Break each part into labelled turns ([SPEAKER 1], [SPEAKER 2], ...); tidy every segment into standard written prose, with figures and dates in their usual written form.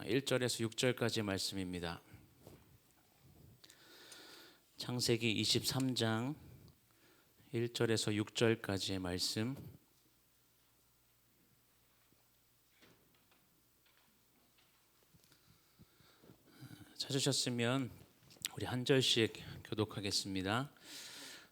[SPEAKER 1] 1절에서 6절까지의 말씀입니다. 창세기 23장 1절에서 6절까지의 말씀. 찾으셨으면 우리 한 절씩 교독하겠습니다.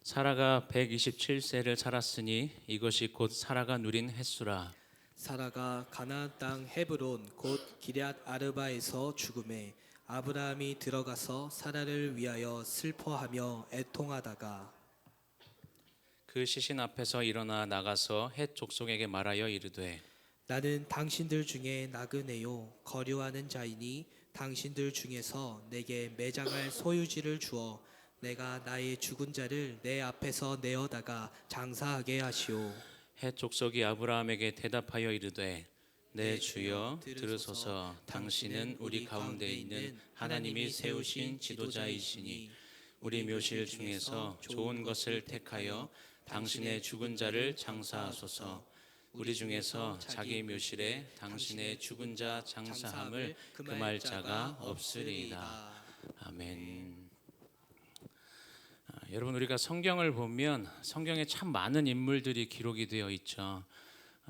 [SPEAKER 1] 사라가 127세를 살았으니 이것이 곧 사라가 누린 햇수라.
[SPEAKER 2] 사라가 가나안 땅 헤브론 곧 기럇 아르바에서 죽음에 아브라함이 들어가서 사라를 위하여 슬퍼하며 애통하다가
[SPEAKER 1] 그 시신 앞에서 일어나 나가서 헷 족속에게 말하여 이르되
[SPEAKER 2] 나는 당신들 중에 나그네요 거류하는 자이니 당신들 중에서 내게 매장할 소유지를 주어 내가 나의 죽은 자를 내 앞에서 내어다가 장사하게 하시오.
[SPEAKER 1] 헷 족속이 아브라함에게 대답하여 이르되 내 주여 들으소서. 당신은 우리 가운데 있는 하나님이 세우신 지도자이시니 우리 묘실 중에서 좋은 것을 택하여 당신의 죽은 자를 장사하소서. 우리 중에서 자기 묘실에 당신의 죽은 자 장사함을 금할 자가 없으리이다. 아멘. 여러분, 우리가 성경을 보면 성경에 참 많은 인물들이 기록이 되어 있죠.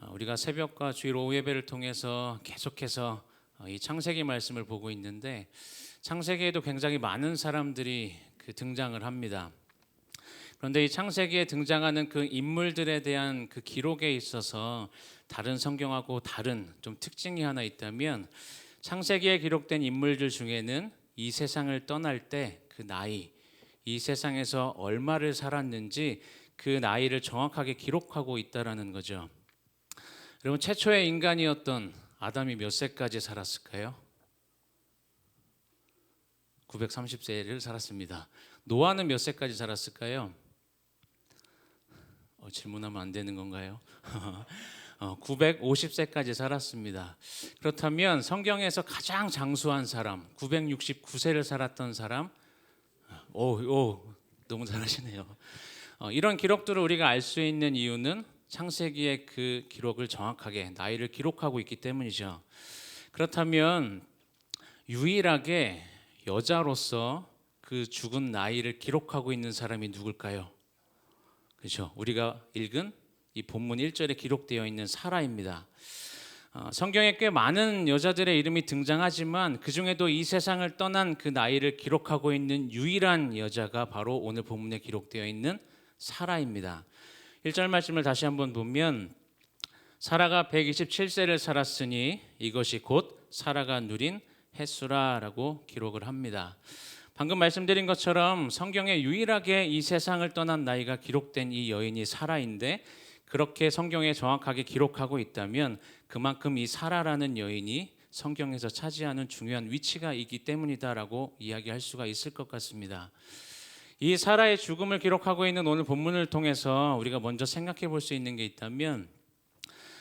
[SPEAKER 1] 우리가 새벽과 주일 오후 예배를 통해서 계속해서 이 창세기 말씀을 보고 있는데 창세기에도 굉장히 많은 사람들이 등장을 합니다. 그런데 이 창세기에 등장하는 그 인물들에 대한 그 기록에 있어서 다른 성경하고 다른 좀 특징이 하나 있다면 창세기에 기록된 인물들 중에는 이 세상을 떠날 때 그 나이, 이 세상에서 얼마를 살았는지 그 나이를 정확하게 기록하고 있다라는 거죠. 여러분, 최초의 인간이었던 아담이 몇 세까지 살았을까요? 930세를 살았습니다. 노아는 몇 세까지 살았을까요? 질문하면 안 되는 건가요? 950세까지 살았습니다. 그렇다면 성경에서 가장 장수한 사람, 969세를 살았던 사람, 너무 잘하시네요. 이런 기록들을 우리가 알 수 있는 이유는 창세기의 그 기록을 정확하게 나이를 기록하고 있기 때문이죠. 그렇다면 유일하게 여자로서 그 죽은 나이를 기록하고 있는 사람이 누굴까요? 그렇죠. 우리가 읽은 이 본문 1절에 기록되어 있는 사라입니다. 성경에 꽤 많은 여자들의 이름이 등장하지만 그 중에도 이 세상을 떠난 그 나이를 기록하고 있는 유일한 여자가 바로 오늘 본문에 기록되어 있는 사라입니다. 1절 말씀을 다시 한번 보면 사라가 127세를 살았으니 이것이 곧 사라가 누린 햇수라라고 기록을 합니다. 방금 말씀드린 것처럼 성경에 유일하게 이 세상을 떠난 나이가 기록된 이 여인이 사라인데 그렇게 성경에 정확하게 기록하고 있다면 그만큼 이 사라라는 여인이 성경에서 차지하는 중요한 위치가 있기 때문이다라고 이야기할 수가 있을 것 같습니다. 이 사라의 죽음을 기록하고 있는 오늘 본문을 통해서 우리가 먼저 생각해 볼 수 있는 게 있다면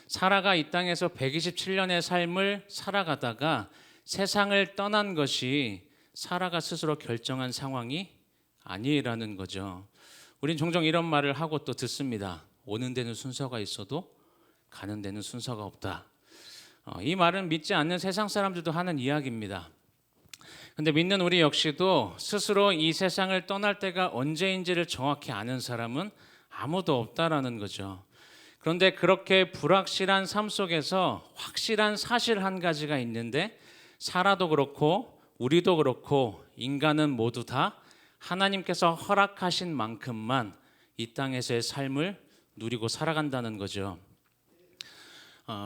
[SPEAKER 1] 사라가 이 땅에서 127년의 삶을 살아가다가 세상을 떠난 것이 사라가 스스로 결정한 상황이 아니라는 거죠. 우린 종종 이런 말을 하고 또 듣습니다. 오는 데는 순서가 있어도 가는 데는 순서가 없다. 이 말은 믿지 않는 세상 사람들도 하는 이야기입니다. 근데 믿는 우리 역시도 스스로 이 세상을 떠날 때가 언제인지를 정확히 아는 사람은 아무도 없다라는 거죠. 그런데 그렇게 불확실한 삶 속에서 확실한 사실 한 가지가 있는데 사라도 그렇고 우리도 그렇고 인간은 모두 다 하나님께서 허락하신 만큼만 이 땅에서의 삶을 누리고 살아간다는 거죠.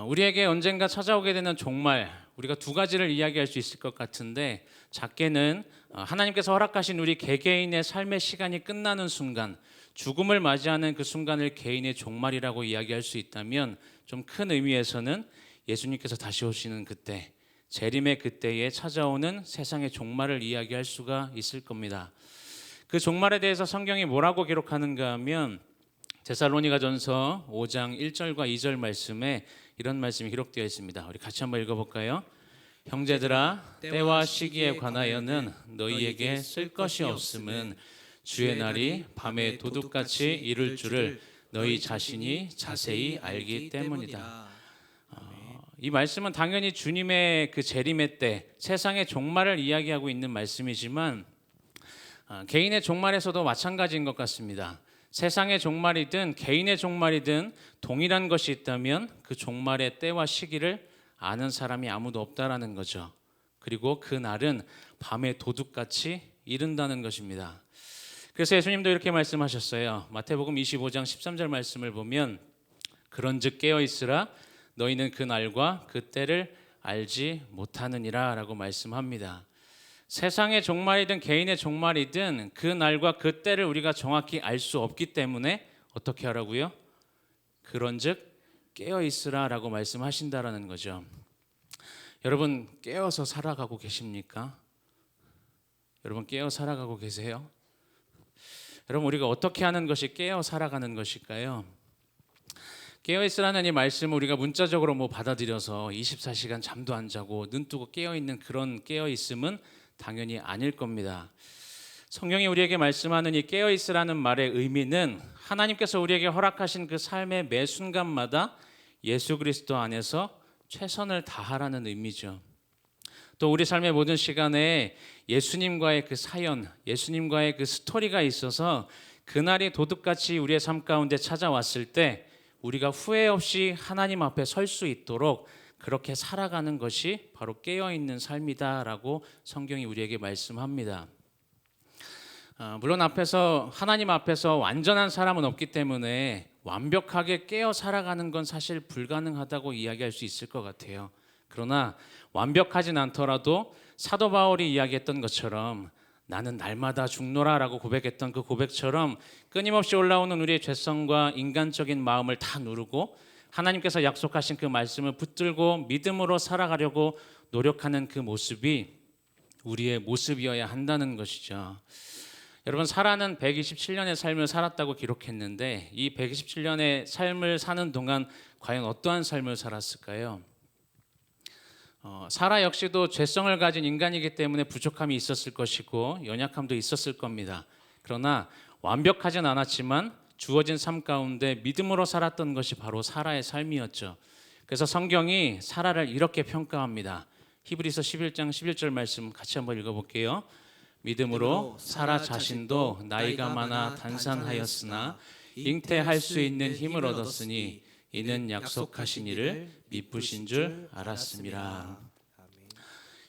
[SPEAKER 1] 우리에게 언젠가 찾아오게 되는 종말, 우리가 두 가지를 이야기할 수 있을 것 같은데 작게는 하나님께서 허락하신 우리 개개인의 삶의 시간이 끝나는 순간, 죽음을 맞이하는 그 순간을 개인의 종말이라고 이야기할 수 있다면 좀 큰 의미에서는 예수님께서 다시 오시는 그때, 재림의 그때에 찾아오는 세상의 종말을 이야기할 수가 있을 겁니다. 그 종말에 대해서 성경이 뭐라고 기록하는가 하면 데살로니가전서 5장 1절과 2절 말씀에 이런 말씀이 기록되어 있습니다. 우리 같이 한번 읽어볼까요? 형제들아, 때와 시기에 관하여는 너희에게 쓸 것이 없음은 주의 날이 밤에 도둑같이 이를 줄을 너희 자신이 자세히 알기 때문이다. 이 말씀은 당연히 주님의 그 재림의 때 세상의 종말을 이야기하고 있는 말씀이지만 개인의 종말에서도 마찬가지인 것 같습니다. 세상의 종말이든 개인의 종말이든 동일한 것이 있다면 그 종말의 때와 시기를 아는 사람이 아무도 없다라는 거죠. 그리고 그 날은 밤의 도둑같이 이른다는 것입니다. 그래서 예수님도 이렇게 말씀하셨어요. 마태복음 25장 13절 말씀을 보면 그런즉 깨어 있으라 너희는 그 날과 그 때를 알지 못하느니라 라고 말씀합니다. 세상의 종말이든 개인의 종말이든 그 날과 그 때를 우리가 정확히 알 수 없기 때문에 어떻게 하라고요? 그런즉 깨어 있으라 라고 말씀하신다라는 거죠. 여러분 깨어서 살아가고 계십니까? 여러분 깨어 살아가고 계세요? 여러분 우리가 어떻게 하는 것이 깨어 살아가는 것일까요? 깨어 있으라는 이 말씀을 우리가 문자적으로 받아들여서 24시간 잠도 안 자고 눈 뜨고 깨어 있는 그런 깨어 있음은 당연히 아닐 겁니다. 성경이 우리에게 말씀하는 이 깨어 있으라는 말의 의미는 하나님께서 우리에게 허락하신 그 삶의 매 순간마다 예수 그리스도 안에서 최선을 다하라는 의미죠. 또 우리 삶의 모든 시간에 예수님과의 그 사연, 예수님과의 그 스토리가 있어서 그날이 도둑같이 우리의 삶 가운데 찾아왔을 때 우리가 후회 없이 하나님 앞에 설 수 있도록 그렇게 살아가는 것이 바로 깨어있는 삶이다라고 성경이 우리에게 말씀합니다. 물론 하나님 앞에서 완전한 사람은 없기 때문에 완벽하게 깨어 살아가는 건 사실 불가능하다고 이야기할 수 있을 것 같아요. 그러나 완벽하진 않더라도 사도 바울이 이야기했던 것처럼 나는 날마다 죽노라라고 고백했던 그 고백처럼 끊임없이 올라오는 우리의 죄성과 인간적인 마음을 다 누르고 하나님께서 약속하신 그 말씀을 붙들고 믿음으로 살아가려고 노력하는 그 모습이 우리의 모습이어야 한다는 것이죠. 여러분 사라는 127년의 삶을 살았다고 기록했는데 이 127년의 삶을 사는 동안 과연 어떠한 삶을 살았을까요? 사라 역시도 죄성을 가진 인간이기 때문에 부족함이 있었을 것이고 연약함도 있었을 겁니다. 그러나 완벽하진 않았지만 주어진 삶 가운데 믿음으로 살았던 것이 바로 사라의 삶이었죠. 그래서 성경이 사라를 이렇게 평가합니다. 히브리서 11장 11절 말씀 같이 한번 읽어볼게요. 믿음으로 사라 자신도 나이가 많아 단산하였으나 잉태할 수 있는 힘을 얻었으니 이는 약속하신 이를 미쁘신 줄 알았음이라.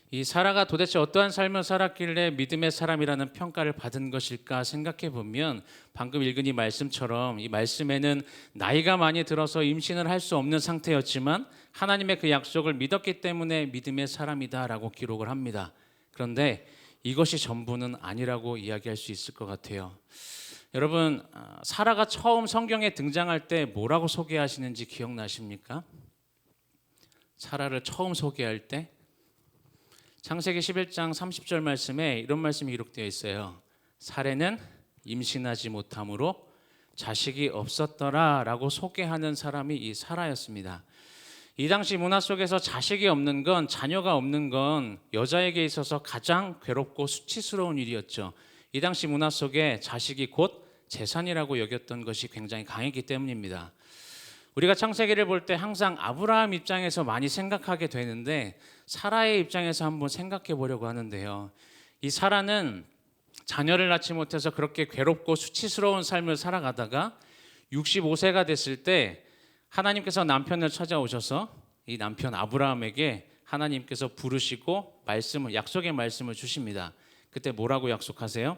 [SPEAKER 1] 이 사라가 도대체 어떠한 삶을 살았길래 믿음의 사람이라는 평가를 받은 것일까 생각해 보면 방금 읽은 이 말씀처럼 이 말씀에는 나이가 많이 들어서 임신을 할 수 없는 상태였지만 하나님의 그 약속을 믿었기 때문에 믿음의 사람이다라고 기록을 합니다. 그런데 이것이 전부는 아니라고 이야기할 수 있을 것 같아요. 여러분 사라가 처음 성경에 등장할 때 뭐라고 소개하시는지 기억나십니까? 사라를 처음 소개할 때 창세기 11장 30절 말씀에 이런 말씀이 기록되어 있어요. 사례는 임신하지 못함으로 자식이 없었더라 라고 소개하는 사람이 이 사라였습니다. 이 당시 문화 속에서 자식이 없는 건, 자녀가 없는 건 여자에게 있어서 가장 괴롭고 수치스러운 일이었죠. 이 당시 문화 속에 자식이 곧 재산이라고 여겼던 것이 굉장히 강했기 때문입니다. 우리가 창세기를 볼 때 항상 아브라함 입장에서 많이 생각하게 되는데 사라의 입장에서 한번 생각해 보려고 하는데요. 이 사라는 자녀를 낳지 못해서 그렇게 괴롭고 수치스러운 삶을 살아가다가 65세가 됐을 때 하나님께서 남편을 찾아오셔서 이 남편 아브라함에게 하나님께서 부르시고 약속의 말씀을 주십니다. 그때 뭐라고 약속하세요?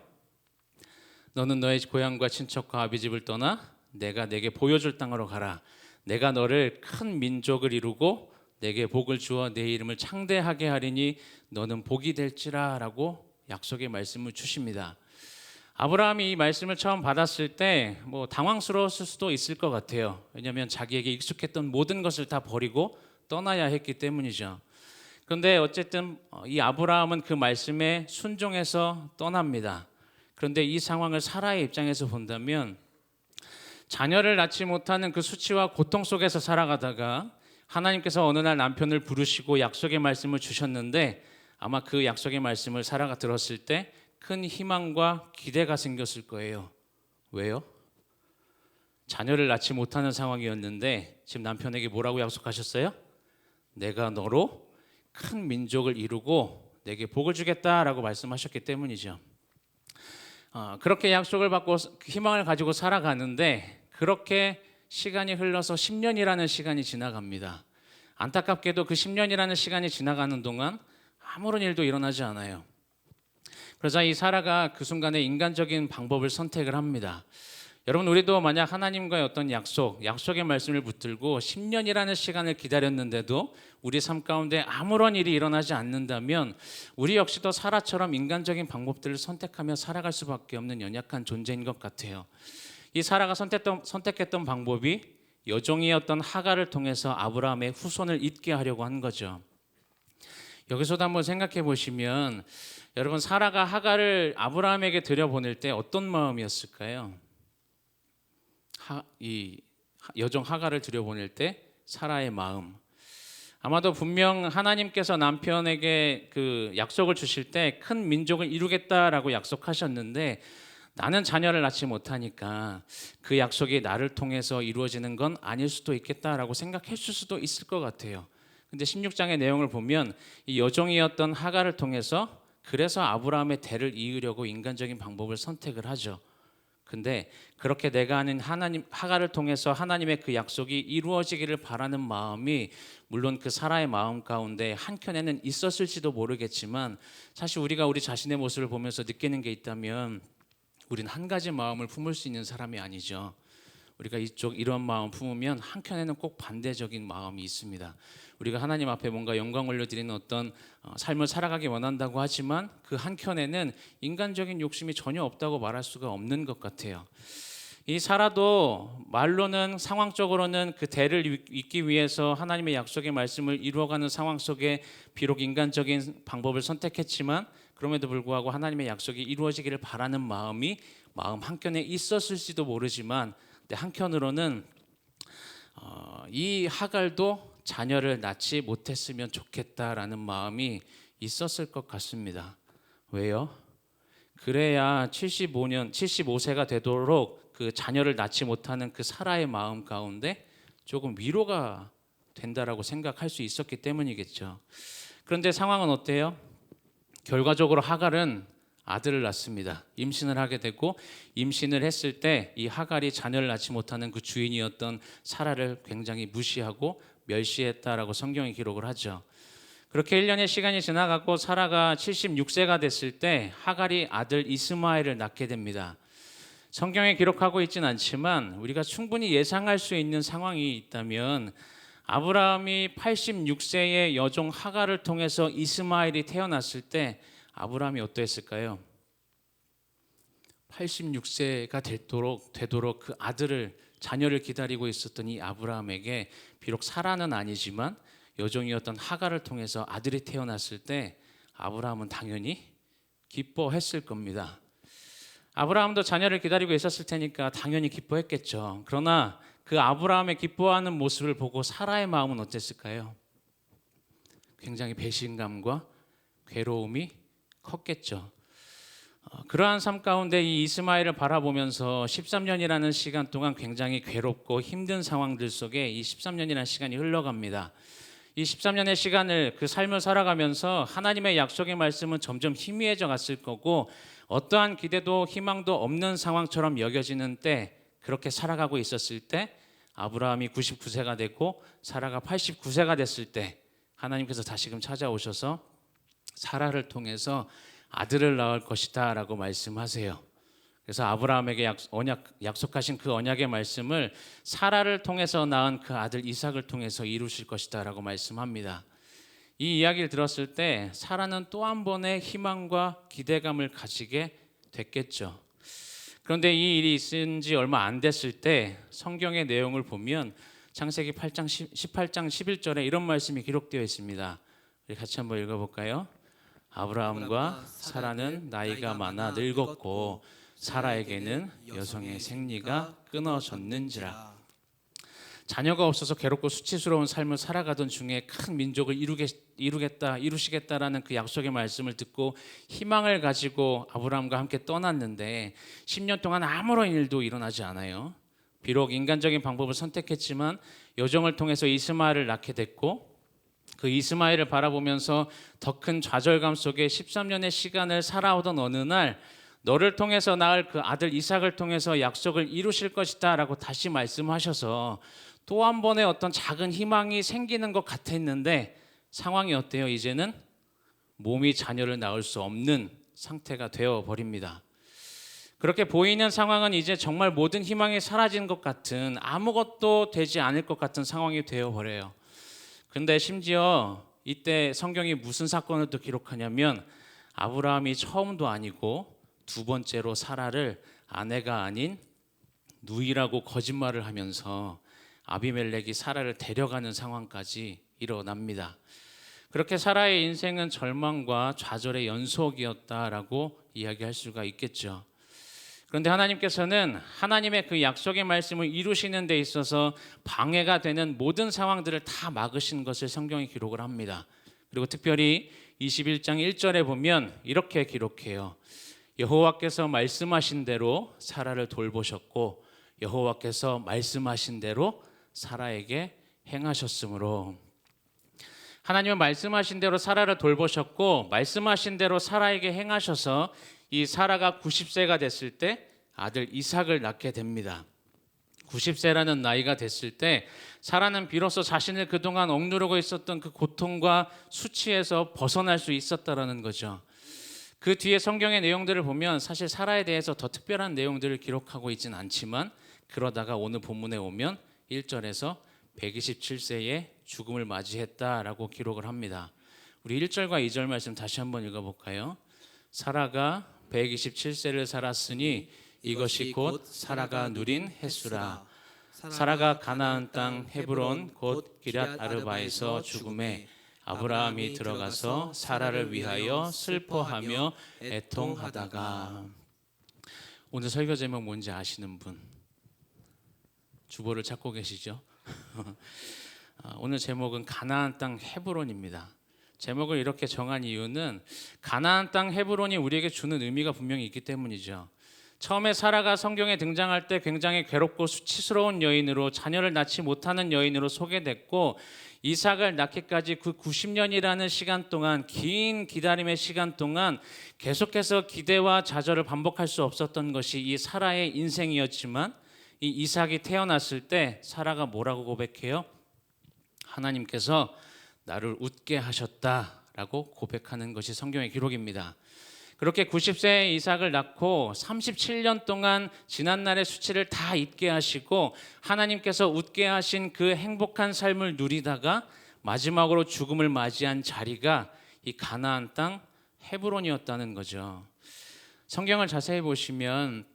[SPEAKER 1] 너는 너의 고향과 친척과 아비집을 떠나 내가 내게 보여줄 땅으로 가라. 내가 너를 큰 민족을 이루고 내게 복을 주어 내 이름을 창대하게 하리니 너는 복이 될지라 라고 약속의 말씀을 주십니다. 아브라함이 이 말씀을 처음 받았을 때 당황스러웠을 수도 있을 것 같아요. 왜냐하면 자기에게 익숙했던 모든 것을 다 버리고 떠나야 했기 때문이죠. 그런데 어쨌든 이 아브라함은 그 말씀에 순종해서 떠납니다. 그런데 이 상황을 사라의 입장에서 본다면 자녀를 낳지 못하는 그 수치와 고통 속에서 살아가다가 하나님께서 어느 날 남편을 부르시고 약속의 말씀을 주셨는데 아마 그 약속의 말씀을 사라가 들었을 때 큰 희망과 기대가 생겼을 거예요. 왜요? 자녀를 낳지 못하는 상황이었는데 지금 남편에게 뭐라고 약속하셨어요? 내가 너로 큰 민족을 이루고 내게 복을 주겠다라고 말씀하셨기 때문이죠. 그렇게 약속을 받고 희망을 가지고 살아가는데 그렇게 시간이 흘러서 10년이라는 시간이 지나갑니다. 안타깝게도 그 10년이라는 시간이 지나가는 동안 아무런 일도 일어나지 않아요. 그러자 이 사라가 그 순간에 인간적인 방법을 선택을 합니다. 여러분, 우리도 만약 하나님과의 어떤 약속의 말씀을 붙들고 10년이라는 시간을 기다렸는데도 우리 삶 가운데 아무런 일이 일어나지 않는다면 우리 역시도 사라처럼 인간적인 방법들을 선택하며 살아갈 수밖에 없는 연약한 존재인 것 같아요. 이 사라가 선택했던 방법이 여종이었던 하갈을 통해서 아브라함의 후손을 잇게 하려고 한 거죠. 여기서도 한번 생각해 보시면 여러분, 사라가 하갈을 아브라함에게 들여보낼 때 어떤 마음이었을까요? 이 여종 하갈을 들여보낼 때 사라의 마음, 아마도 분명 하나님께서 남편에게 그 약속을 주실 때 큰 민족을 이루겠다라고 약속하셨는데 나는 자녀를 낳지 못하니까 그 약속이 나를 통해서 이루어지는 건 아닐 수도 있겠다라고 생각했을 수도 있을 것 같아요. 근데 16장의 내용을 보면 이 여종이었던 하갈을 통해서 그래서 아브라함의 대를 이으려고 인간적인 방법을 선택을 하죠. 근데 그렇게 내가 아는 하갈을 통해서 하나님의 그 약속이 이루어지기를 바라는 마음이 물론 그 사라의 마음 가운데 한켠에는 있었을지도 모르겠지만 사실 우리가 우리 자신의 모습을 보면서 느끼는 게 있다면 우린 한 가지 마음을 품을 수 있는 사람이 아니죠. 우리가 이런 마음 품으면 한켠에는 꼭 반대적인 마음이 있습니다. 우리가 하나님 앞에 뭔가 영광 올려드리는 어떤 삶을 살아가기 원한다고 하지만 그 한켠에는 인간적인 욕심이 전혀 없다고 말할 수가 없는 것 같아요. 이 사라도 말로는 상황적으로는 그 대를 잇기 위해서 하나님의 약속의 말씀을 이루어가는 상황 속에 비록 인간적인 방법을 선택했지만 그럼에도 불구하고 하나님의 약속이 이루어지기를 바라는 마음 한켠에 있었을지도 모르지만 한편으로는 이 하갈도 자녀를 낳지 못했으면 좋겠다라는 마음이 있었을 것 같습니다. 왜요? 그래야 75세가 되도록 그 자녀를 낳지 못하는 그 사라의 마음 가운데 조금 위로가 된다라고 생각할 수 있었기 때문이겠죠. 그런데 상황은 어때요? 결과적으로 하갈은 아들을 낳습니다. 임신을 하게 되고 임신을 했을 때 이 하갈이 자녀를 낳지 못하는 그 주인이었던 사라를 굉장히 무시하고 멸시했다라고 성경이 기록을 하죠. 그렇게 1년의 시간이 지나가고 사라가 76세가 됐을 때 하갈이 아들 이스마엘을 낳게 됩니다. 성경에 기록하고 있진 않지만 우리가 충분히 예상할 수 있는 상황이 있다면 아브라함이 86세의 여종 하갈을 통해서 이스마엘이 태어났을 때 아브라함이 어떠했을까요? 86세가 되도록 그 자녀를 기다리고 있었던 이 아브라함에게 비록 사라는 아니지만 여종이었던 하갈을 통해서 아들이 태어났을 때 아브라함은 당연히 기뻐했을 겁니다. 아브라함도 자녀를 기다리고 있었을 테니까 당연히 기뻐했겠죠. 그러나 그 아브라함의 기뻐하는 모습을 보고 사라의 마음은 어땠을까요? 굉장히 배신감과 괴로움이 컸겠죠. 그러한 삶 가운데 이 이스마엘을 바라보면서 13년이라는 시간 동안 굉장히 괴롭고 힘든 상황들 속에 이 13년이라는 시간이 흘러갑니다. 이 13년의 시간을 그 삶을 살아가면서 하나님의 약속의 말씀은 점점 희미해져 갔을 거고 어떠한 기대도 희망도 없는 상황처럼 여겨지는 때 그렇게 살아가고 있었을 때 아브라함이 99세가 됐고 사라가 89세가 됐을 때 하나님께서 다시금 찾아오셔서 사라를 통해서 아들을 낳을 것이다 라고 말씀하세요. 그래서 아브라함에게 약속하신 그 언약의 말씀을 사라를 통해서 낳은 그 아들 이삭을 통해서 이루실 것이다 라고 말씀합니다. 이 이야기를 들었을 때 사라는 또 한 번의 희망과 기대감을 가지게 됐겠죠. 그런데 이 일이 있은 지 얼마 안 됐을 때 성경의 내용을 보면 창세기 8장 18장 11절에 이런 말씀이 기록되어 있습니다. 우리 같이 한번 읽어볼까요? 아브라함과 사라는 나이가 많아 늙었고 사라에게는 여성의 생리가 끊어졌는지라. 자녀가 없어서 괴롭고 수치스러운 삶을 살아가던 중에 큰 민족을 이루시겠다라는 그 약속의 말씀을 듣고 희망을 가지고 아브라함과 함께 떠났는데 10년 동안 아무런 일도 일어나지 않아요. 비록 인간적인 방법을 선택했지만 여종을 통해서 이스마엘을 낳게 됐고 그 이스마엘을 바라보면서 더 큰 좌절감 속에 13년의 시간을 살아오던 어느 날 너를 통해서 낳을 그 아들 이삭을 통해서 약속을 이루실 것이다 라고 다시 말씀하셔서 또 한 번의 어떤 작은 희망이 생기는 것 같았는데 상황이 어때요? 이제는 몸이 자녀를 낳을 수 없는 상태가 되어버립니다. 그렇게 보이는 상황은 이제 정말 모든 희망이 사라진 것 같은, 아무것도 되지 않을 것 같은 상황이 되어버려요. 근데 심지어 이때 성경이 무슨 사건을 또 기록하냐면 아브라함이 처음도 아니고 두 번째로 사라를 아내가 아닌 누이라고 거짓말을 하면서 아비멜렉이 사라를 데려가는 상황까지 일어납니다. 그렇게 사라의 인생은 절망과 좌절의 연속이었다라고 이야기할 수가 있겠죠. 그런데 하나님께서는 하나님의 그 약속의 말씀을 이루시는 데 있어서 방해가 되는 모든 상황들을 다 막으신 것을 성경이 기록을 합니다. 그리고 특별히 21장 1절에 보면 이렇게 기록해요. 여호와께서 말씀하신 대로 사라를 돌보셨고 여호와께서 말씀하신 대로 사라에게 행하셨으므로, 하나님은 말씀하신 대로 사라를 돌보셨고 말씀하신 대로 사라에게 행하셔서 이 사라가 90세가 됐을 때 아들 이삭을 낳게 됩니다. 90세라는 나이가 됐을 때 사라는 비로소 자신을 그동안 억누르고 있었던 그 고통과 수치에서 벗어날 수 있었다라는 거죠. 그 뒤에 성경의 내용들을 보면 사실 사라에 대해서 더 특별한 내용들을 기록하고 있진 않지만, 그러다가 오늘 본문에 오면 1절에서 127세에 죽음을 맞이했다라고 기록을 합니다. 우리 1절과 2절 말씀 다시 한번 읽어볼까요? 사라가 127세를 살았으니 이것이 곧 사라가 누린 횟수라. 사라가 가나안 땅 헤브론 곧 기럇 아르바에서 죽음에 아브라함이 들어가서 사라를 위하여 슬퍼하며 애통하다가. 오늘 설교 제목 뭔지 아시는 분? 주보를 찾고 계시죠? 오늘 제목은 가나안 땅 헤브론입니다. 제목을 이렇게 정한 이유는 가나안 땅 헤브론이 우리에게 주는 의미가 분명히 있기 때문이죠. 처음에 사라가 성경에 등장할 때 굉장히 괴롭고 수치스러운 여인으로, 자녀를 낳지 못하는 여인으로 소개됐고, 이삭을 낳기까지 그 90년이라는 시간 동안, 긴 기다림의 시간 동안 계속해서 기대와 좌절을 반복할 수 없었던 것이 이 사라의 인생이었지만, 이 이삭이 태어났을 때 사라가 뭐라고 고백해요? 하나님께서 나를 웃게 하셨다라고 고백하는 것이 성경의 기록입니다. 그렇게 90세의 이삭을 낳고 37년 동안 지난날의 수치를 다 잊게 하시고 하나님께서 웃게 하신 그 행복한 삶을 누리다가 마지막으로 죽음을 맞이한 자리가 이 가나안 땅 헤브론이었다는 거죠. 성경을 자세히 보시면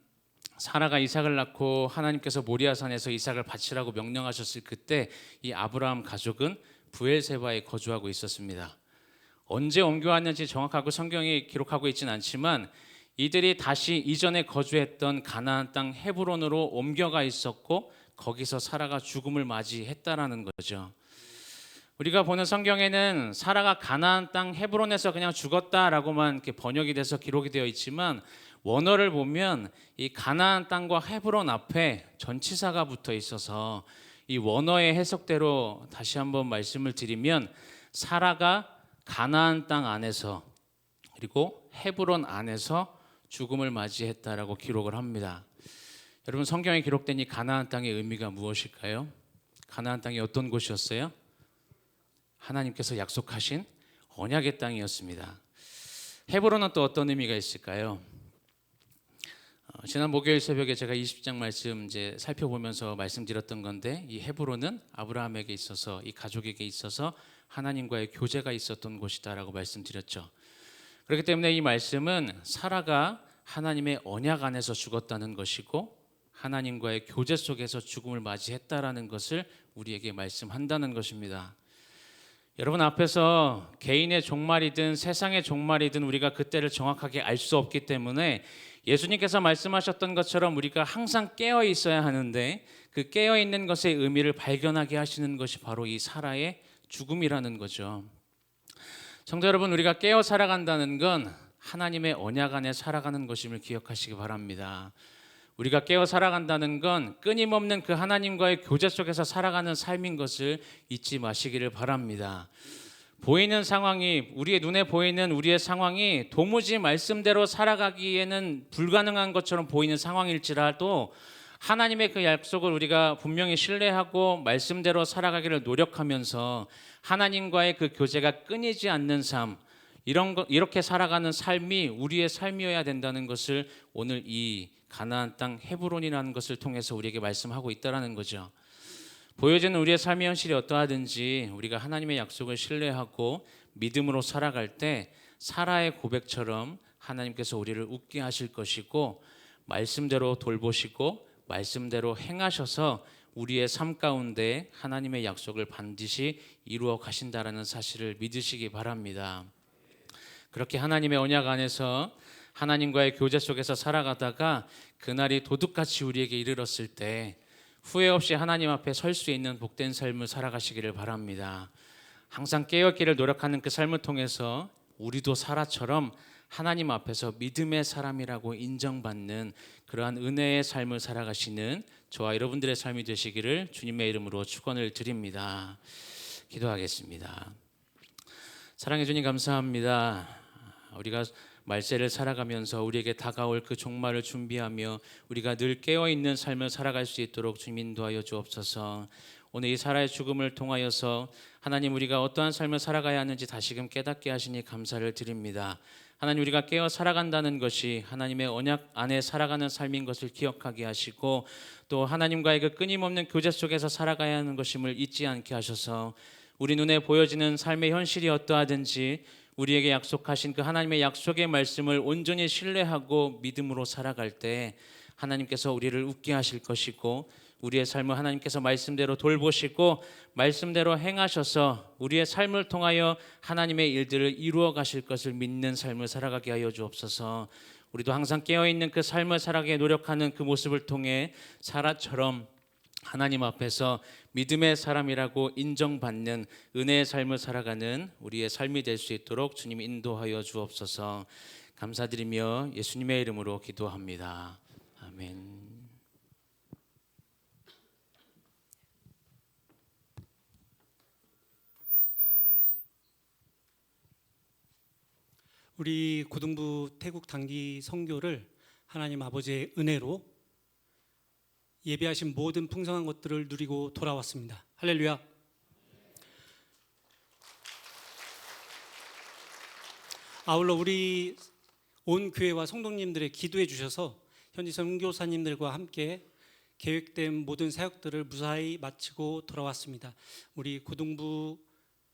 [SPEAKER 1] 사라가 이삭을 낳고 하나님께서 모리아산에서 이삭을 바치라고 명령하셨을 그때 이 아브라함 가족은 브엘세바에 거주하고 있었습니다. 언제 옮겨왔는지 정확하고 성경이 기록하고 있지는 않지만 이들이 다시 이전에 거주했던 가나안 땅 헤브론으로 옮겨가 있었고 거기서 사라가 죽음을 맞이했다라는 거죠. 우리가 보는 성경에는 사라가 가나안 땅 헤브론에서 그냥 죽었다라고만 이렇게 번역이 돼서 기록이 되어 있지만, 원어를 보면 이 가나안 땅과 헤브론 앞에 전치사가 붙어 있어서 이 원어의 해석대로 다시 한번 말씀을 드리면, 사라가 가나안 땅 안에서 그리고 헤브론 안에서 죽음을 맞이했다라고 기록을 합니다. 여러분, 성경에 기록된 이 가나안 땅의 의미가 무엇일까요? 가나안 땅이 어떤 곳이었어요? 하나님께서 약속하신 언약의 땅이었습니다. 헤브론은 또 어떤 의미가 있을까요? 지난 목요일 새벽에 제가 20장 말씀 이제 살펴보면서 말씀드렸던 건데, 이 헤브론은 아브라함에게 있어서, 이 가족에게 있어서 하나님과의 교제가 있었던 곳이다라고 말씀드렸죠. 그렇기 때문에 이 말씀은 사라가 하나님의 언약 안에서 죽었다는 것이고 하나님과의 교제 속에서 죽음을 맞이했다라는 것을 우리에게 말씀한다는 것입니다. 여러분 앞에서 개인의 종말이든 세상의 종말이든 우리가 그때를 정확하게 알 수 없기 때문에 예수님께서 말씀하셨던 것처럼 우리가 항상 깨어 있어야 하는데, 그 깨어 있는 것의 의미를 발견하게 하시는 것이 바로 이 사라의 죽음이라는 거죠. 성도 여러분, 우리가 깨어 살아간다는 건 하나님의 언약 안에 살아가는 것임을 기억하시기 바랍니다. 우리가 깨어 살아간다는 건 끊임없는 그 하나님과의 교제 속에서 살아가는 삶인 것을 잊지 마시기를 바랍니다. 보이는 상황이 우리의 눈에 보이는 우리의 상황이 도무지 말씀대로 살아가기에는 불가능한 것처럼 보이는 상황일지라도 하나님의 그 약속을 우리가 분명히 신뢰하고 말씀대로 살아가기를 노력하면서 하나님과의 그 교제가 끊이지 않는 삶, 이렇게 살아가는 삶이 우리의 삶이어야 된다는 것을 오늘 이 가나안 땅 헤브론이라는 것을 통해서 우리에게 말씀하고 있다라는 거죠. 보여지는 우리의 삶의 현실이 어떠하든지 우리가 하나님의 약속을 신뢰하고 믿음으로 살아갈 때 사라의 고백처럼 하나님께서 우리를 웃게 하실 것이고 말씀대로 돌보시고 말씀대로 행하셔서 우리의 삶 가운데 하나님의 약속을 반드시 이루어 가신다라는 사실을 믿으시기 바랍니다. 그렇게 하나님의 언약 안에서 하나님과의 교제 속에서 살아가다가 그날이 도둑같이 우리에게 이르렀을 때 후회 없이 하나님 앞에 설 수 있는 복된 삶을 살아가시기를 바랍니다. 항상 깨어있기를 노력하는 그 삶을 통해서 우리도 사라처럼 하나님 앞에서 믿음의 사람이라고 인정받는 그러한 은혜의 삶을 살아가시는 저와 여러분들의 삶이 되시기를 주님의 이름으로 축원을 드립니다. 기도하겠습니다. 사랑해 주님 감사합니다. 우리가 말세를 살아가면서 우리에게 다가올 그 종말을 준비하며 우리가 늘 깨어있는 삶을 살아갈 수 있도록 주님 인도하여 주옵소서. 오늘 이 사라의 죽음을 통하여서 하나님 우리가 어떠한 삶을 살아가야 하는지 다시금 깨닫게 하시니 감사를 드립니다. 하나님 우리가 깨어 살아간다는 것이 하나님의 언약 안에 살아가는 삶인 것을 기억하게 하시고 또 하나님과의 그 끊임없는 교제 속에서 살아가야 하는 것임을 잊지 않게 하셔서 우리 눈에 보여지는 삶의 현실이 어떠하든지 우리에게 약속하신 그 하나님의 약속의 말씀을 온전히 신뢰하고 믿음으로 살아갈 때 하나님께서 우리를 웃게 하실 것이고 우리의 삶을 하나님께서 말씀대로 돌보시고 말씀대로 행하셔서 우리의 삶을 통하여 하나님의 일들을 이루어 가실 것을 믿는 삶을 살아가게 하여 주옵소서. 우리도 항상 깨어있는 그 삶을 살아가게 노력하는 그 모습을 통해 사라처럼 하나님 앞에서 믿음의 사람이라고 인정받는 은혜의 삶을 살아가는 우리의 삶이 될 수 있도록 주님 인도하여 주옵소서. 감사드리며 예수님의 이름으로 기도합니다. 아멘.
[SPEAKER 3] 우리 고등부 태국 단기 선교를 하나님 아버지의 은혜로 예비하신 모든 풍성한 것들을 누리고 돌아왔습니다. 할렐루야. 아울러 우리 온 교회와 성도님들의 기도해 주셔서 현지 선교사님들과 함께 계획된 모든 사역들을 무사히 마치고 돌아왔습니다. 우리 고등부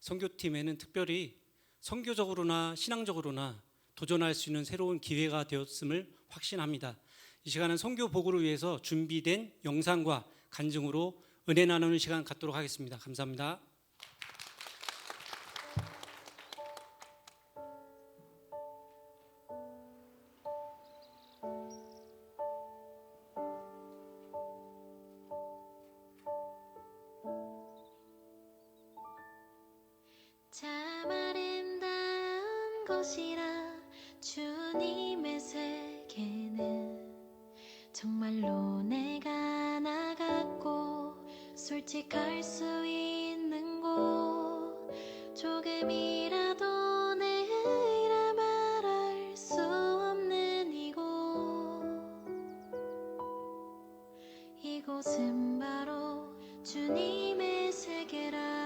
[SPEAKER 3] 선교팀에는 특별히 선교적으로나 신앙적으로나 도전할 수 있는 새로운 기회가 되었음을 확신합니다. 이 시간은 선교 보고를 위해서 준비된 영상과 간증으로 은혜 나누는 시간 갖도록 하겠습니다. 감사합니다.
[SPEAKER 4] 참 아름다운 곳이라 주님의 세계는 정말로 내가 나갔고 솔직할 수 있는 곳 조금이라도 내라 말할 수 없는 이곳은 바로 주님의 세계라.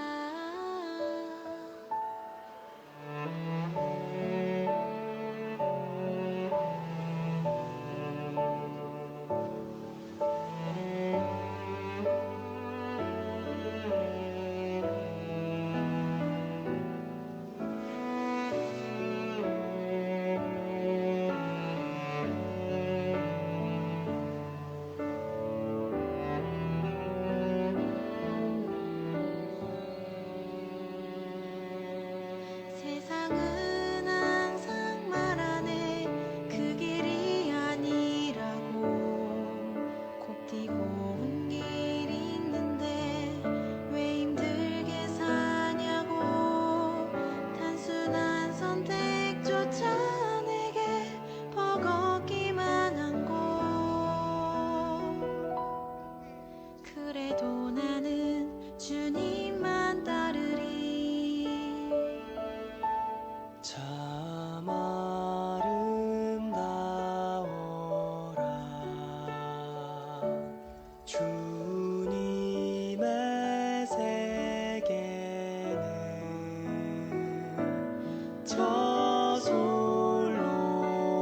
[SPEAKER 5] 저절로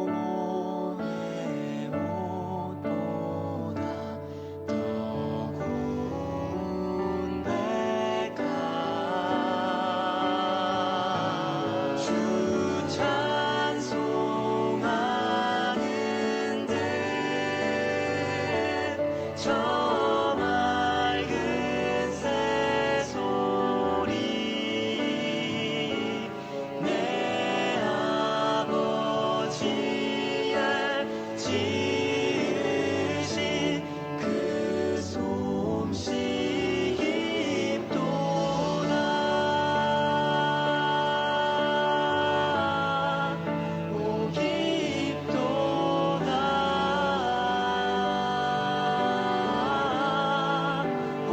[SPEAKER 5] 모내 옷보다 더 고운 백합 주 찬송하는 듯 저 맑은 새소리 내 아버지의 지으신 그 솜씨 깊도다 오 깊도다 오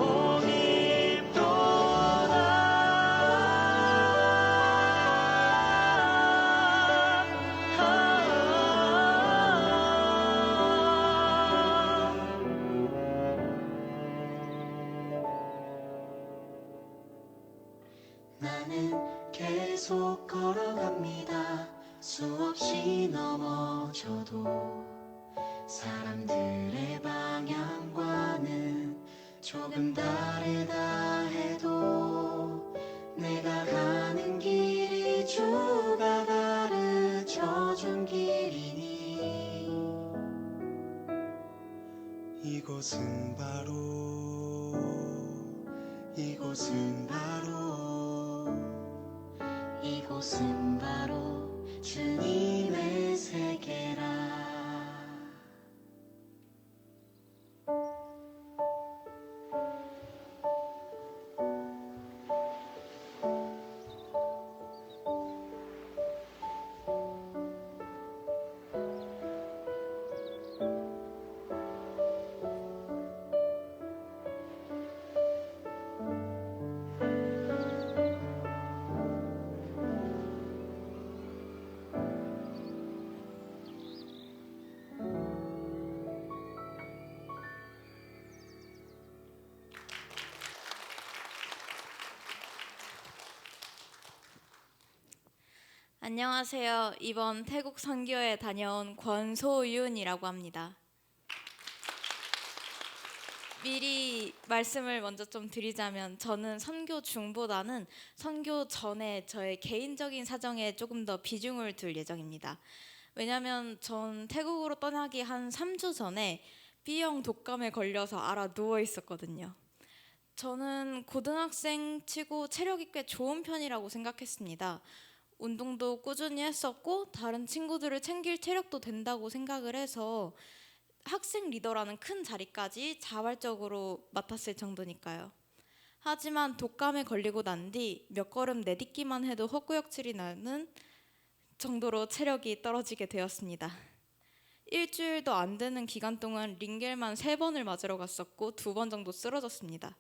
[SPEAKER 5] 나는 계속 걸어갑니다. 수없이 넘어져도 사람들의 방향과는 조금 다르다 해도 내가 가는 길이 주가 가르쳐준 길이니 이곳은 바로 주님의 세계라.
[SPEAKER 6] 안녕하세요. 이번 태국 선교에 다녀온 권소윤이라고 합니다. 미리 말씀을 먼저 좀 드리자면 저는 선교 중보다는 선교 전에 저의 개인적인 사정에 조금 더 비중을 둘 예정입니다. 왜냐하면 전 태국으로 떠나기 한 3주 전에 B형 독감에 걸려서 알아 누워 있었거든요. 저는 고등학생 치고 체력이 꽤 좋은 편이라고 생각했습니다. 운동도 꾸준히 했었고 다른 친구들을 챙길 체력도 된다고 생각을 해서 학생 리더라는 큰 자리까지 자발적으로 맡았을 정도니까요. 하지만 독감에 걸리고 난 뒤 몇 걸음 내딛기만 해도 헛구역질이 나는 정도로 체력이 떨어지게 되었습니다. 일주일도 안 되는 기간 동안 링겔만 3번을 맞으러 갔었고 2번 정도 쓰러졌습니다.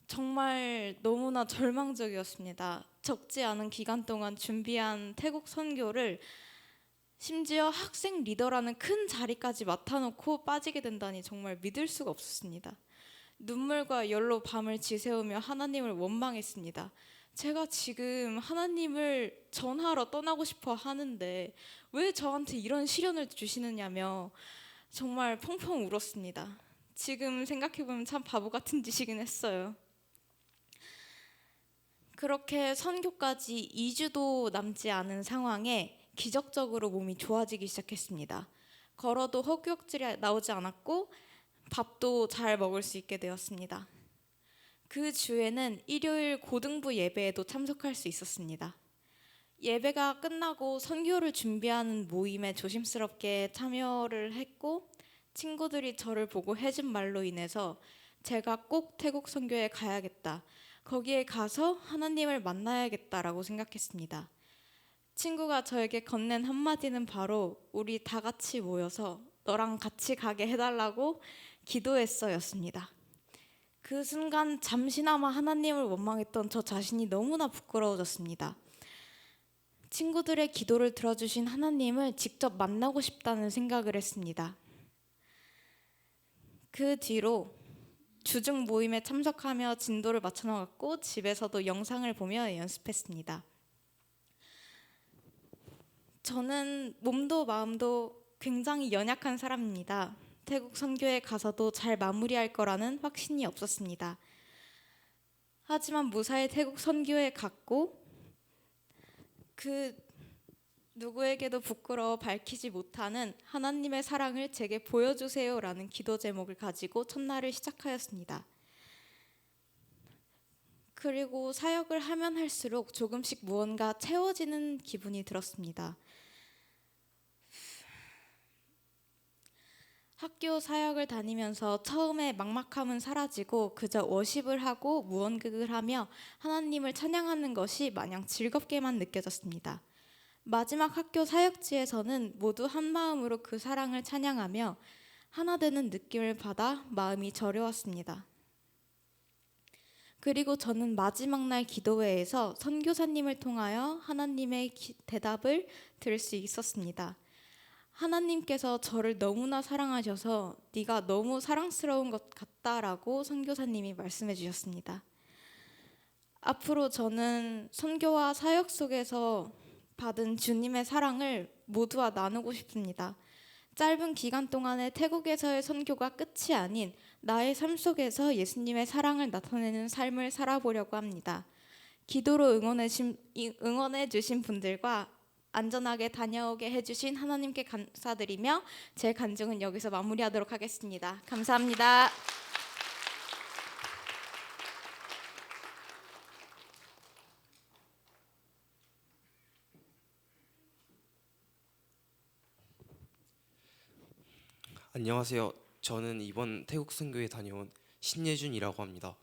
[SPEAKER 6] 정말 너무나 절망적이었습니다. 적지 않은 기간 동안 준비한 태국 선교를 심지어 학생 리더라는 큰 자리까지 맡아놓고 빠지게 된다니 정말 믿을 수가 없었습니다. 눈물과 열로 밤을 지새우며 하나님을 원망했습니다. 제가 지금 하나님을 전하러 떠나고 싶어 하는데 왜 저한테 이런 시련을 주시느냐며 정말 펑펑 울었습니다. 지금 생각해보면 참 바보 같은 짓이긴 했어요. 그렇게 선교까지 2주도 남지 않은 상황에 기적적으로 몸이 좋아지기 시작했습니다. 걸어도 헛구역질이 나오지 않았고 밥도 잘 먹을 수 있게 되었습니다. 그 주에는 일요일 고등부 예배에도 참석할 수 있었습니다. 예배가 끝나고 선교를 준비하는 모임에 조심스럽게 참여를 했고 친구들이 저를 보고 해준 말로 인해서 제가 꼭 태국 선교에 가야겠다. 거기에 가서 하나님을 만나야겠다라고 생각했습니다. 친구가 저에게 건넨 한마디는 바로 우리 다 같이 모여서 너랑 같이 가게 해달라고 기도했어였습니다. 그 순간 잠시나마 하나님을 원망했던 저 자신이 너무나 부끄러워졌습니다. 친구들의 기도를 들어주신 하나님을 직접 만나고 싶다는 생각을 했습니다. 그 뒤로 주중 모임에 참석하며 진도를 맞춰나갔고 집에서도 영상을 보며 연습했습니다. 저는 몸도 마음도 굉장히 연약한 사람입니다. 태국 선교에 가서도 잘 마무리할 거라는 확신이 없었습니다. 하지만 무사히 태국 선교에 갔고 그 누구에게도 부끄러워 밝히지 못하는 하나님의 사랑을 제게 보여주세요라는 기도 제목을 가지고 첫날을 시작하였습니다. 그리고 사역을 하면 할수록 조금씩 무언가 채워지는 기분이 들었습니다. 학교 사역을 다니면서 처음에 막막함은 사라지고 그저 워십을 하고 무언극을 하며 하나님을 찬양하는 것이 마냥 즐겁게만 느껴졌습니다. 마지막 학교 사역지에서는 모두 한 마음으로 그 사랑을 찬양하며 하나 되는 느낌을 받아 마음이 저려왔습니다. 그리고 저는 마지막 날 기도회에서 선교사님을 통하여 하나님의 대답을 들을 수 있었습니다. 하나님께서 저를 너무나 사랑하셔서 네가 너무 사랑스러운 것 같다라고 선교사님이 말씀해 주셨습니다. 앞으로 저는 선교와 사역 속에서 받은 주님의 사랑을 모두와 나누고 싶습니다. 짧은 기간 동안의 태국에서의 선교가 끝이 아닌 나의 삶 속에서 예수님의 사랑을 나타내는 삶을 살아보려고 합니다. 기도로 응원해 주신 분들과 안전하게 다녀오게 해주신 하나님께 감사드리며 제 간증은 여기서 마무리하도록 하겠습니다. 감사합니다.
[SPEAKER 7] 안녕하세요. 저는 이번 태국 선교에 다녀온 신예준이라고 합니다.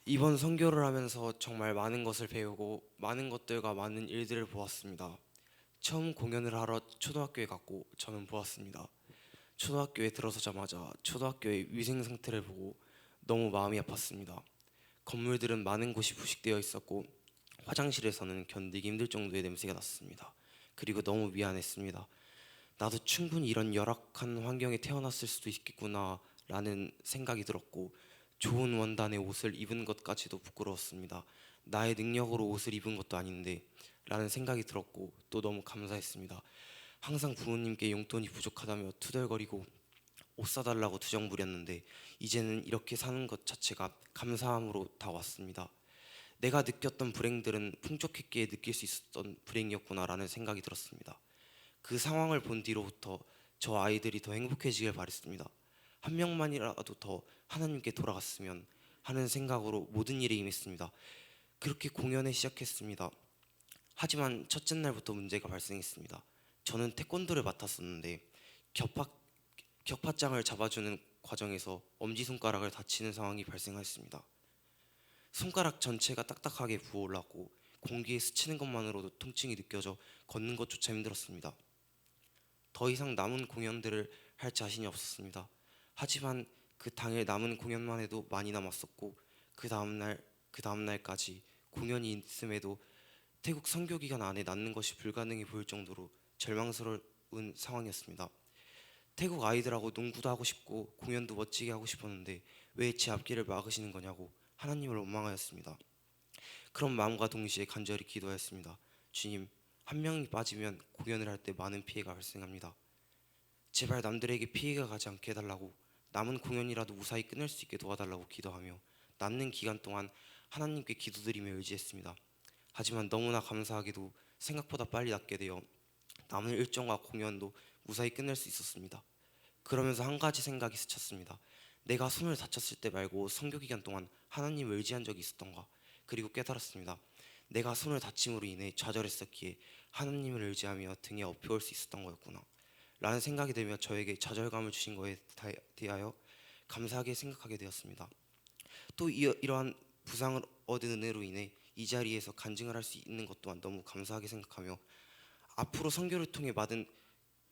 [SPEAKER 7] 이번 선교를 하면서 정말 많은 것을 배우고 많은 것들과 많은 일들을 보았습니다. 처음 공연을 하러 초등학교에 갔고 저는 보았습니다. 초등학교에 들어서자마자 초등학교의 위생 상태를 보고 너무 마음이 아팠습니다. 건물들은 많은 곳이 부식되어 있었고 화장실에서는 견디기 힘들 정도의 냄새가 났습니다. 그리고 너무 미안했습니다. 나도 충분히 이런 열악한 환경에 태어났을 수도 있겠구나 라는 생각이 들었고 좋은 원단의 옷을 입은 것까지도 부끄러웠습니다. 나의 능력으로 옷을 입은 것도 아닌데 라는 생각이 들었고 또 너무 감사했습니다. 항상 부모님께 용돈이 부족하다며 투덜거리고 옷 사달라고 투정 부렸는데 이제는 이렇게 사는 것 자체가 감사함으로 다왔습니다. 내가 느꼈던 불행들은 풍족했기에 느낄 수 있었던 불행이었구나라는 생각이 들었습니다. 그 상황을 본 뒤로부터 저 아이들이 더 행복해지길 바랬습니다. 한 명만이라도 더 하나님께 돌아갔으면 하는 생각으로 모든 일에 임했습니다. 그렇게 공연을 시작했습니다. 하지만 첫째 날부터 문제가 발생했습니다. 저는 태권도를 맡았었는데 격파장을 잡아주는 과정에서 엄지손가락을 다치는 상황이 발생했습니다. 손가락 전체가 딱딱하게 부어올랐고 공기에 스치는 것만으로도 통증이 느껴져 걷는 것조차 힘들었습니다. 더 이상 남은 공연들을 할 자신이 없었습니다. 하지만 그 당일 남은 공연만 해도 많이 남았었고 그 다음날까지 공연이 있음에도 태국 선교 기간 안에 낫는 것이 불가능해 보일 정도로 절망스러운 상황이었습니다. 태국 아이들하고 농구도 하고 싶고 공연도 멋지게 하고 싶었는데 왜 제 앞길을 막으시는 거냐고 하나님을 원망하였습니다. 그런 마음과 동시에 간절히 기도하였습니다. 주님, 한 명이 빠지면 공연을 할 때 많은 피해가 발생합니다. 제발 남들에게 피해가 가지 않게 해달라고 남은 공연이라도 무사히 끝낼 수 있게 도와달라고 기도하며 낫는 기간 동안 하나님께 기도드리며 의지했습니다. 하지만 너무나 감사하게도 생각보다 빨리 낫게 되어 남은 일정과 공연도 무사히 끝낼 수 있었습니다. 그러면서 한 가지 생각이 스쳤습니다. 내가 손을 다쳤을 때 말고 선교 기간 동안 하나님을 의지한 적이 있었던가. 그리고 깨달았습니다. 내가 손을 다침으로 인해 좌절했었기에 하나님을 의지하며 등에 업혀올 수 있었던 거였구나 라는 생각이 들며 저에게 좌절감을 주신 거에 대하여 감사하게 생각하게 되었습니다. 또 이러한 부상을 얻은 은혜로 인해 이 자리에서 간증을 할 수 있는 것 또한 너무 감사하게 생각하며 앞으로 선교를 통해 받은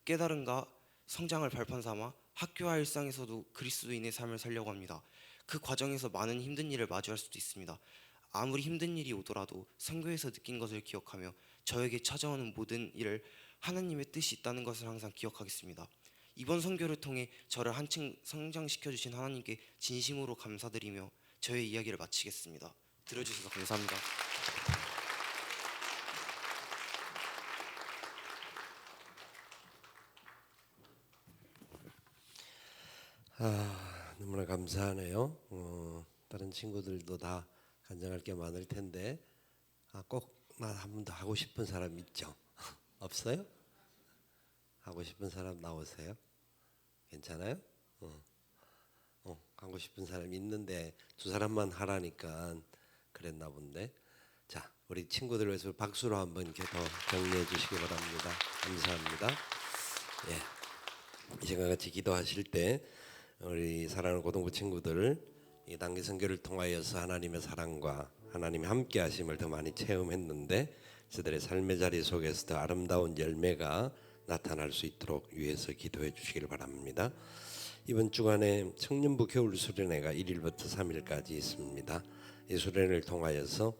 [SPEAKER 7] 깨달음과 성장을 발판 삼아 학교와 일상에서도 그리스도인의 삶을 살려고 합니다. 그 과정에서 많은 힘든 일을 마주할 수도 있습니다. 아무리 힘든 일이 오더라도 선교에서 느낀 것을 기억하며 저에게 찾아오는 모든 일을 하나님의 뜻이 있다는 것을 항상 기억하겠습니다. 이번 선교를 통해 저를 한층 성장시켜 주신 하나님께 진심으로 감사드리며 저의 이야기를 마치겠습니다. 들어주셔서 감사합니다.
[SPEAKER 8] 너무나 감사하네요. 다른 친구들도 다 간증할 게 많을 텐데 꼭 나 한 번 더 하고 싶은 사람 있죠? 없어요? 하고 싶은 사람 나오세요. 괜찮아요? 하고 싶은 사람 있는데 두 사람만 하라니까 그랬나 본데. 자, 우리 친구들 위해서 박수로 한번 이렇게 더 격려해 주시기 바랍니다. 감사합니다. 이 시간 같이 기도하실 때 우리 사랑하는 고등부 친구들 이 단기 선교를 통하여서 하나님의 사랑과 하나님의 함께 하심을 더 많이 체험했는데 저들의 삶의 자리 속에서 더 아름다운 열매가 나타날 수 있도록 위해서 기도해 주시길 바랍니다. 이번 주간에 청년부 겨울 수련회가 1일부터 3일까지 있습니다. 이 수련회를 통하여서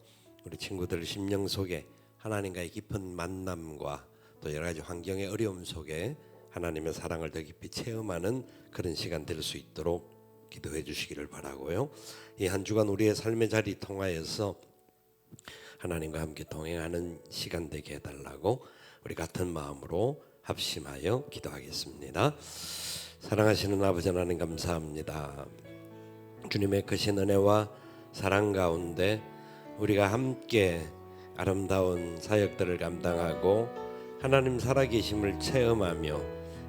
[SPEAKER 8] 우리 친구들 심령 속에 하나님과의 깊은 만남과 또 여러 가지 환경의 어려움 속에 하나님의 사랑을 더 깊이 체험하는 그런 시간 될 수 있도록 기도해 주시기를 바라고요. 이 한 주간 우리의 삶의 자리 통하여서 하나님과 함께 동행하는 시간 되게 해달라고 우리 같은 마음으로 합심하여 기도하겠습니다. 사랑하시는 아버지 하나님 감사합니다. 주님의 크신 은혜와 사랑 가운데 우리가 함께 아름다운 사역들을 감당하고 하나님 살아계심을 체험하며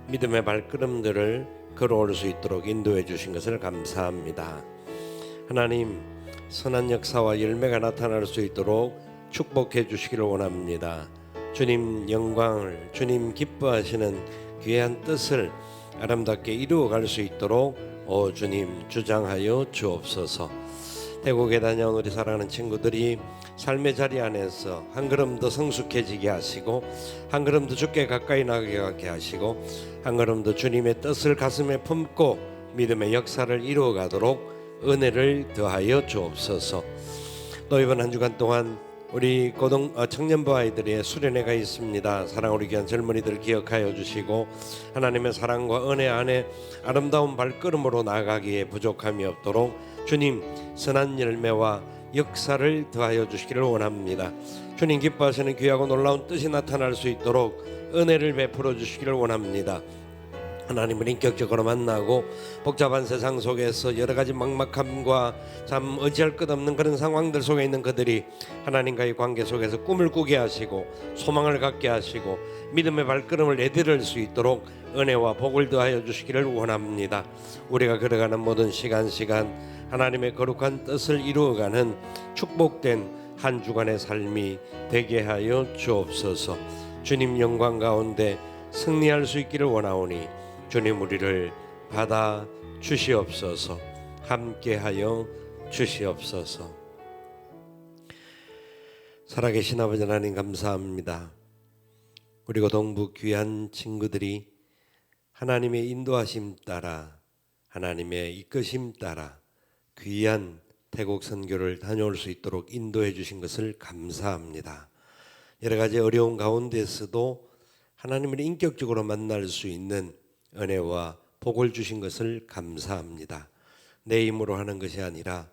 [SPEAKER 8] 믿음의 발걸음들을 걸어올 수 있도록 인도해 주신 것을 감사합니다. 하나님 선한 역사와 열매가 나타날 수 있도록 축복해 주시기를 원합니다. 주님 영광을 주님 기뻐하시는 귀한 뜻을 아름답게 이루어갈 수 있도록 주님 주장하여 주옵소서. 태국에 다녀온 우리 사랑하는 친구들이 삶의 자리 안에서 한 걸음 더 성숙해지게 하시고 한 걸음 더 주께 가까이 나가게 하시고 한 걸음 더 주님의 뜻을 가슴에 품고 믿음의 역사를 이루어가도록 은혜를 더하여 주옵소서. 또 이번 한 주간 동안 우리 청년부 아이들의 수련회가 있습니다. 사랑 우리 귀한 젊은이들 기억하여 주시고 하나님의 사랑과 은혜 안에 아름다운 발걸음으로 나아가기에 부족함이 없도록 주님 선한 열매와 역사를 더하여 주시기를 원합니다. 주님 기뻐하시는 귀하고 놀라운 뜻이 나타날 수 있도록 은혜를 베풀어 주시기를 원합니다. 하나님을 인격적으로 만나고 복잡한 세상 속에서 여러 가지 막막함과 참 의지할 것 없는 그런 상황들 속에 있는 그들이 하나님과의 관계 속에서 꿈을 꾸게 하시고 소망을 갖게 하시고 믿음의 발걸음을 내디딜 수 있도록 은혜와 복을 더하여 주시기를 원합니다. 우리가 걸어가는 모든 시간 하나님의 거룩한 뜻을 이루어가는 축복된 한 주간의 삶이 되게 하여 주옵소서. 주님 영광 가운데 승리할 수 있기를 원하오니 주님 우리를 받아 주시옵소서. 함께하여 주시옵소서. 살아계신 아버지 하나님 감사합니다. 우리 고동부 귀한 친구들이 하나님의 인도하심 따라 하나님의 이끄심 따라 귀한 태국 선교를 다녀올 수 있도록 인도해 주신 것을 감사합니다. 여러 가지 어려운 가운데서도 하나님을 인격적으로 만날 수 있는 은혜와 복을 주신 것을 감사합니다. 내 힘으로 하는 것이 아니라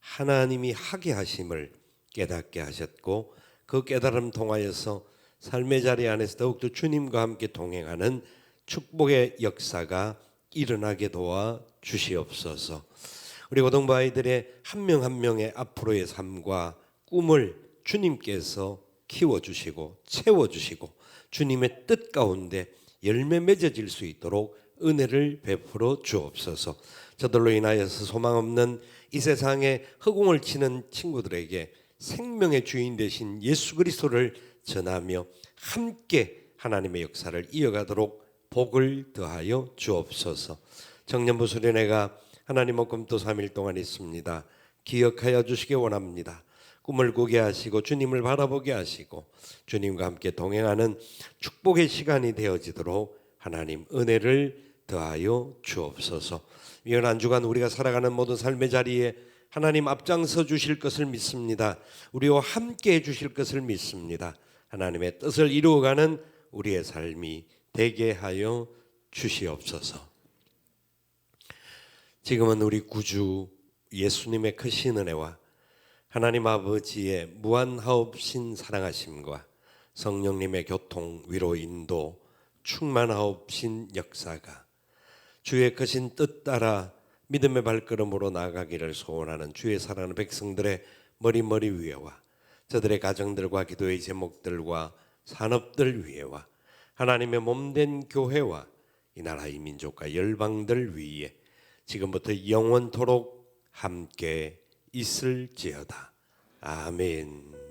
[SPEAKER 8] 하나님이 하게 하심을 깨닫게 하셨고 그 깨달음 통하여서 삶의 자리 안에서 더욱더 주님과 함께 동행하는 축복의 역사가 일어나게 도와 주시옵소서. 우리 고등부 아이들의 한 명 한 명의 앞으로의 삶과 꿈을 주님께서 키워주시고 채워주시고 주님의 뜻 가운데 열매 맺어질 수 있도록 은혜를 베풀어 주옵소서. 저들로 인하여서 소망 없는 이 세상에 허공을 치는 친구들에게 생명의 주인 되신 예수 그리스도를 전하며 함께 하나님의 역사를 이어가도록 복을 더하여 주옵소서. 청년부 수련회가 하나님 목금토 3일 동안 있습니다. 기억하여 주시기 원합니다. 꿈을 꾸게 하시고 주님을 바라보게 하시고 주님과 함께 동행하는 축복의 시간이 되어지도록 하나님 은혜를 더하여 주옵소서. 이번 한 주간 우리가 살아가는 모든 삶의 자리에 하나님 앞장서 주실 것을 믿습니다. 우리와 함께 해 주실 것을 믿습니다. 하나님의 뜻을 이루어가는 우리의 삶이 되게 하여 주시옵소서. 지금은 우리 구주 예수님의 크신 은혜와 하나님 아버지의 무한하옵신 사랑하심과 성령님의 교통, 위로, 인도, 충만하옵신 역사가 주의 크신 뜻 따라 믿음의 발걸음으로 나아가기를 소원하는 주의 사랑하는 백성들의 머리 위에와 저들의 가정들과 기도의 제목들과 산업들 위에와 하나님의 몸된 교회와 이 나라의 민족과 열방들 위에 지금부터 영원토록 함께 있을지어다. 아멘.